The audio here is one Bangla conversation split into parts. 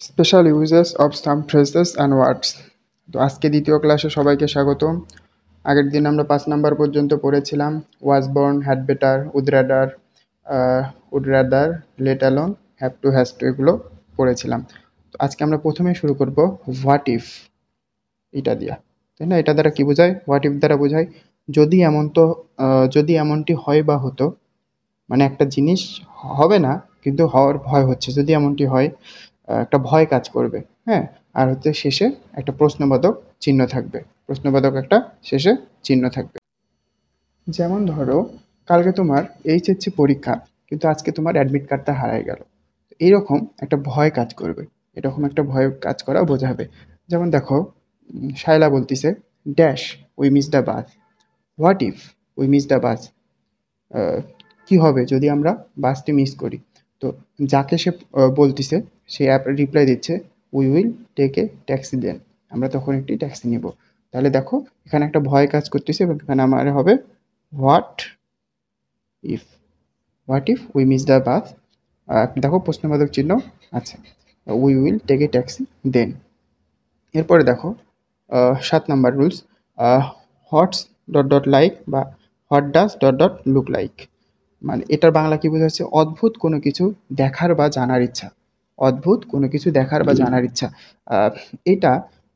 Special uses of some phrases and words. তো আজকে দ্বিতীয় ক্লাসে সবাইকে স্বাগতম। আগের দিন আমরা 5 নাম্বার পর্যন্ত পড়েছিলাম। Was born, had better, would rather, let alone, have to, has to, এগুলো পড়েছিলাম। তো আজকে আমরা প্রথমে শুরু করব হোয়াট ইফ, এটা দিয়া, তাই না? এটা দ্বারা কি বোঝায়? হোয়াট ইফ দ্বারা বোঝায় যদি এমন তো যদি এমনটি হয় বা হতো, মানে একটা জিনিস হবে না কিন্তু হওয়ার ভয় হচ্ছে, যদি এমনটি হয় একটা ভয় কাজ করবে। হ্যাঁ, আর হচ্ছে শেষে একটা প্রশ্নবোধক চিহ্ন থাকবে, প্রশ্নবোধক একটা শেষে চিহ্ন থাকবে। যেমন ধরো, কালকে তোমার এইচএসসি পরীক্ষা, কিন্তু আজকে তোমার অ্যাডমিট কার্ডটা হারায় গেল। এইরকম একটা ভয় কাজ করবে, এরকম একটা ভয় কাজ করা বোঝাবে। যেমন দেখো, শায়লা বলতিছে dash, we miss the bus. What if we miss the বাস, কি হবে যদি আমরা বাসটি মিস করি? তো যাকে সে বলতিছে, সে অ্যাপ রিপ্লাই দিচ্ছে we will take a taxi then, আমরা তখন একটি ট্যাক্সি নিব। তাহলে দেখো এখানে একটা ভয় কাজ করতেছে এবং এখানে আমার হবে what if. What if we miss the bus, দেখো প্রশ্নবোধক চিহ্ন আছে, we will take a taxi then. এরপরে দেখো 7 number rules, what's dot dot like বা what does dot dot look like. মানে এটার বাংলা কি বোঝাচ্ছে? অদ্ভুত কোনো কিছু দেখার বা জানার ইচ্ছা। অদ্ভুত কোনো কিছু দেখার বা জানার ইচ্ছা। আহ, এটা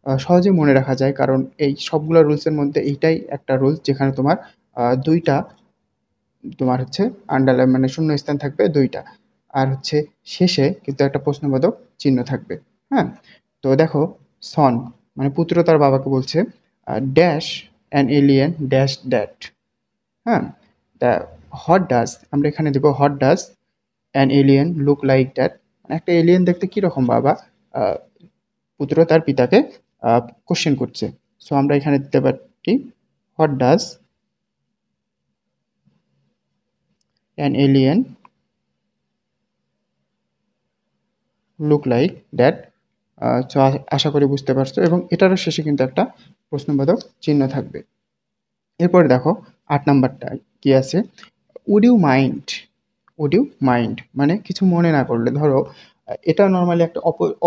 সহজে মনে রাখা যায়, কারণ এই সবগুলো রুলসের মধ্যে এইটাই একটা রুলস যেখানে তোমার দুইটা, তোমার হচ্ছে আন্ডারলাইন মানে শূন্য স্থান থাকবে দুইটা, আর হচ্ছে শেষে কিন্তু একটা প্রশ্নবোধক চিহ্ন থাকবে। হ্যাঁ, তো দেখো, সন মানে পুত্র তার বাবাকে বলছে dash an alien dash that. হ্যাঁ, তা হোয়াট ডাজ, আমরা এখানে দেবো what does an alien look like that, মানে একটা এলিয়েন দেখতে কীরকম বাবা? আহ, পুত্র তার পিতাকে কোশ্চেন করছে। সো আমরা এখানে দিতে পারি what does an alien look like that. So আশা করি বুঝতে পারছো, এবং এটারও শেষে কিন্তু একটা প্রশ্নবোধক চিহ্ন থাকবে। এরপরে দেখো 8 নাম্বারটা কি আছে, would you mind. Would you mind মানে কিছু মনে না করলে। ধরো এটা নর্মালি একটা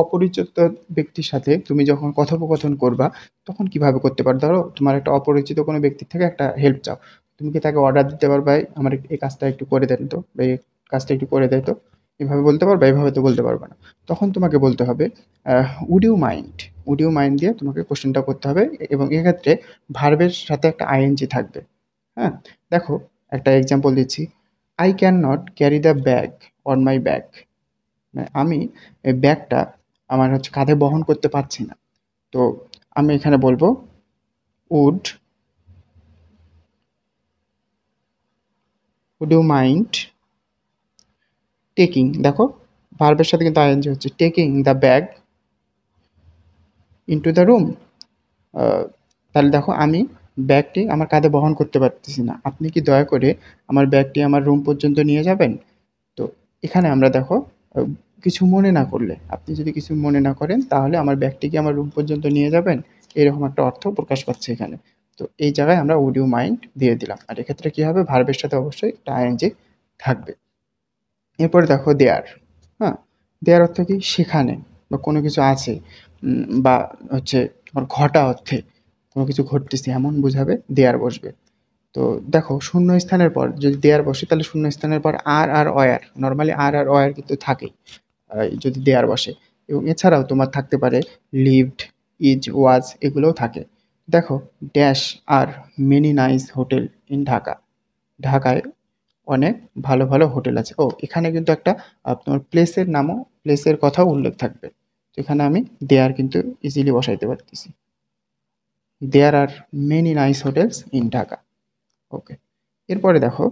অপরিচিত ব্যক্তির সাথে তুমি যখন কথোপকথন করবা, তখন কিভাবে করতে পারো? ধরো তোমার একটা অপরিচিত কোনো ব্যক্তির থেকে একটা হেল্প চাও, তুমি কি তাকে অর্ডার দিতে পারবা, আমার এই কাজটা একটু করে দেন তো, বা এই কাজটা একটু করে দেয় তো? এভাবে বলতে পারবা? এভাবে তো বলতে পারবে না। তখন তোমাকে বলতে হবে would you mind. Would you mind দিয়ে তোমাকে কোশ্চেনটা করতে হবে, এবং এক্ষেত্রে ভার্বের সাথে একটা আইএনজি থাকবে। হ্যাঁ, দেখো একটা এক্সাম্পল দিচ্ছি, I can not carry the bag on my back. মানে আমি এই ব্যাগটা আমার হচ্ছে কাঁধে বহন করতে পারছি না। তো আমি এখানে বলবো would would you mind taking. দেখো ভার্বের সাথে কিন্তু আইএনজি হচ্ছে, taking the bag into the room. তাহলে দেখো আমি ব্যাগটি আমার কাঁধে বহন করতে পারতেছি না, আপনি কি দয়া করে আমার ব্যাগটি আমার রুম পর্যন্ত নিয়ে যাবেন? তো এখানে আমরা দেখো আহ, কিছু মনে না করলে, আপনি যদি কিছু মনে না করেন তাহলে আমার ব্যাগটিকে আমার রুম পর্যন্ত নিয়ে যাবেন, এরকম একটা অর্থ প্রকাশ পাচ্ছে এখানে। তো এই জায়গায় আমরা উড ইউ মাইন্ড দিয়ে দিলাম, আর এক্ষেত্রে কি হবে? ভার্বের সাথে অবশ্যই একটা আইএনজি থাকবে। এরপরে দেখো দেয়ার। হ্যাঁ, দেয়ার অর্থ কি? সেখানে বা কোনো কিছু আছে, বা হচ্ছে তোমার ঘটা অর্থে কোনো কিছু ঘটতেছে এমন বোঝাবে দেয়ার বসবে। তো দেখো শূন্য স্থানের পর যদি দেয়ার বসে, তাহলে শূন্য স্থানের পর আর আর অয়ার, নর্মালি আর আর অয়ার কিন্তু থাকেই যদি দেয়ার বসে। এবং এছাড়াও তোমার থাকতে পারে লিভড, ইজ, ওয়াজ, এগুলোও থাকে। দেখো dash R many nice hotel in Dhaka. ঢাকায় অনেক ভালো ভালো হোটেল আছে। ও এখানে কিন্তু একটা তোমার প্লেসের নামও, প্লেসের কথাও উল্লেখ থাকবে। তো এখানে আমি দেয়ার কিন্তু ইজিলি বসাইতে পারতেছি, there are many nice hotels in Dhaka. Okay, এরপরে দেখো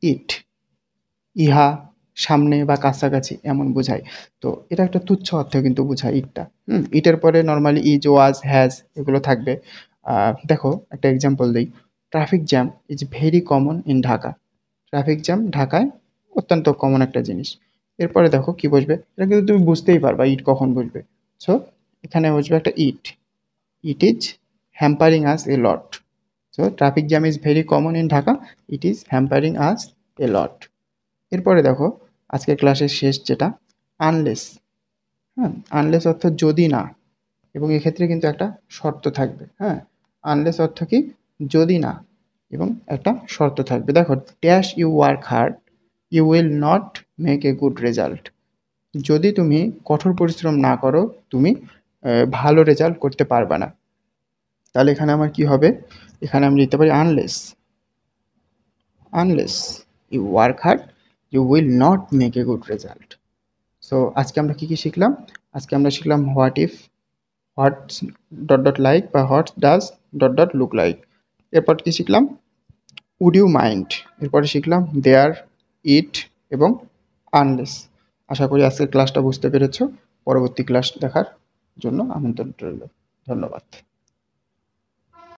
ইট, ইহা, সামনে বা কাছাকাছি এমন বোঝায়। তো এটা একটা তুচ্ছ অর্থে কিন্তু বোঝায় ইটটা। ইটের পরে নর্মালি ইজ, ওয়াজ, হ্যাজ এগুলো থাকবে। দেখো একটা এক্সাম্পল দিই, traffic jam is very common in Dhaka. Traffic jam ঢাকায় অত্যন্ত কমন একটা জিনিস। এরপরে দেখো কি বসবে, এটা কিন্তু তুমি বুঝতেই পারবা ইট কখন বসবে। সো এখানে বসবে একটা it, it is hampering us a lot. So traffic jam is very common in Dhaka, it is hampering us a lot. এরপরে দেখো আজকের ক্লাসের শেষ যেটা, আনলেস। হ্যাঁ, আনলেস অর্থ যদি না, এবং এক্ষেত্রে কিন্তু একটা শর্ত থাকবে। হ্যাঁ, আনলেস অর্থ কি, যদি না, এবং একটা শর্ত থাকবে। দেখো, dash you work hard you will not make a good result. যদি তুমি কঠোর পরিশ্রম না করো, তুমি ভালো রেজাল্ট করতে পারবে না। তাহলে এখানে আমার কি হবে, এখানে আমি লিখতে পারি unless, unless you work hard you will not make a good result. So আজকে আমরা কী কী শিখলাম? আজকে আমরা শিখলাম what if, what dot dot like বা what does dot dot look like. এরপর কী শিখলাম? Would you mind. এরপরে শিখলাম দেয়ার, ইট এবং আনলেস। আশা করি আজকের ক্লাসটা বুঝতে পেরেছো। পরবর্তী ক্লাস দেখার জন্য আমন্ত্রণ রইল। ধন্যবাদ।